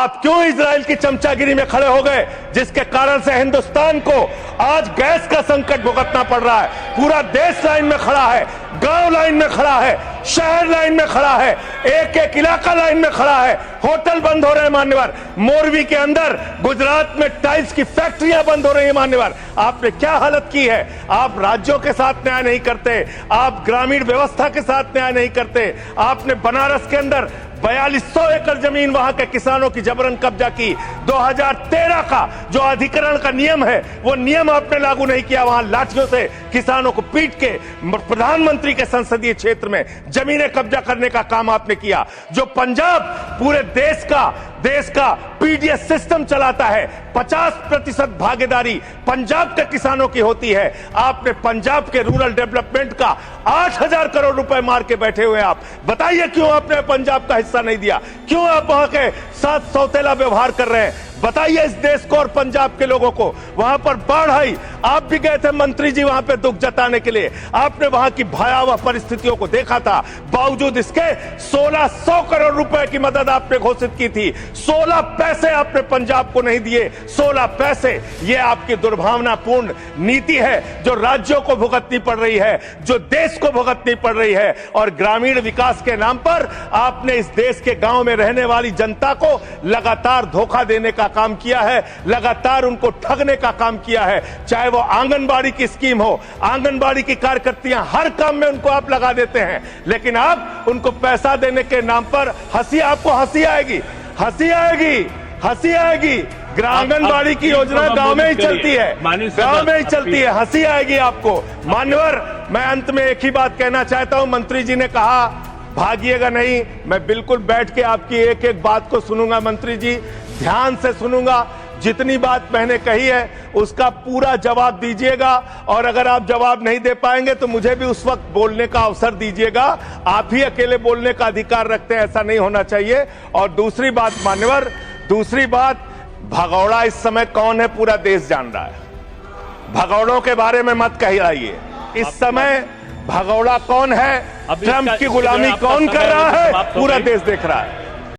आप क्यों इजराइल की चमचागिरी में खड़े हो गए, जिसके कारण से हिंदुस्तान को आज गैस का संकट भुगतना पड़ रहा है। पूरा देश लाइन में खड़ा है, गांव लाइन में खड़ा है, शहर लाइन में खड़ा है, एक एक इलाका लाइन में खड़ा है। होटल बंद हो रहे हैं मान्यवर, मोरवी के अंदर गुजरात में टाइल्स की फैक्ट्रियां बंद हो रही है मान्यवर। आपने क्या हालत की है। आप राज्यों के साथ न्याय नहीं करते, आप ग्रामीण व्यवस्था के साथ न्याय नहीं करते। आपने बनारस के अंदर 4200 एकड़ जमीन वहां के किसानों की जबरन कब्जा की। 2013 का जो अधिकरण का नियम है, वो नियम आपने लागू नहीं किया। वहां लाठियों से किसानों को पीट के प्रधानमंत्री के संसदीय क्षेत्र में जमीनें कब्जा करने का काम आपने किया। जो पंजाब पूरे देश का पीडीएस सिस्टम चलाता है, 50% भागीदारी पंजाब के किसानों की होती है। आपने पंजाब के रूरल डेवलपमेंट का 8000 करोड़ रुपए मार के बैठे हुए। आप बताइए क्यों आपने पंजाब का हिस्सा नहीं दिया, क्यों आप वहां के साथ सौतेला व्यवहार कर रहे हैं। बताइए इस देश को और पंजाब के लोगों को। वहां पर बाढ़ आई, आप भी गए थे मंत्री जी वहां पे दुख जताने के लिए। आपने वहां की भयावह परिस्थितियों को देखा था, बावजूद इसके 1600 करोड़ रुपए की मदद आपने घोषित की थी। 16 पैसे आपने पंजाब को नहीं दिए, 16 पैसे। ये आपकी दुर्भावनापूर्ण नीति है जो राज्यों को भुगतनी पड़ रही है, जो देश को भुगतनी पड़ रही है। और ग्रामीण विकास के नाम पर आपने इस देश के गांव में रहने वाली जनता को लगातार धोखा देने का काम किया है, लगातार उनको ठगने का काम किया है। चाहे वो आंगनबाड़ी की स्कीम हो, आंगनबाड़ी की कार्यकर्तियां, हर काम में उनको आप लगा देते हैं, लेकिन आप उनको पैसा देने के नाम पर आपको हंसी आएगी, हंसी आएगी, हंसी आएगी। आंगनबाड़ी की योजना गांव में ही चलती है, गांव में ही चलती है, हंसी आएगी आपको। मान्यवर, मैं अंत में एक ही बात कहना चाहता हूं। मंत्री जी ने कहा भागिएगा नहीं, मैं बिल्कुल बैठ के आपकी एक एक बात को सुनूंगा। मंत्री जी, ध्यान से सुनूंगा। जितनी बात मैंने कही है उसका पूरा जवाब दीजिएगा, और अगर आप जवाब नहीं दे पाएंगे तो मुझे भी उस वक्त बोलने का अवसर दीजिएगा। आप ही अकेले बोलने का अधिकार रखते हैं, ऐसा नहीं होना चाहिए। और दूसरी बात मान्यवर, दूसरी बात, भगौड़ा इस समय कौन है पूरा देश जान रहा है। भगौड़ों के बारे में मत कहिए। इस समय भगौड़ा कौन है, ट्रंप की गुलामी कौन कर रहा है, पूरा देश देख रहा है।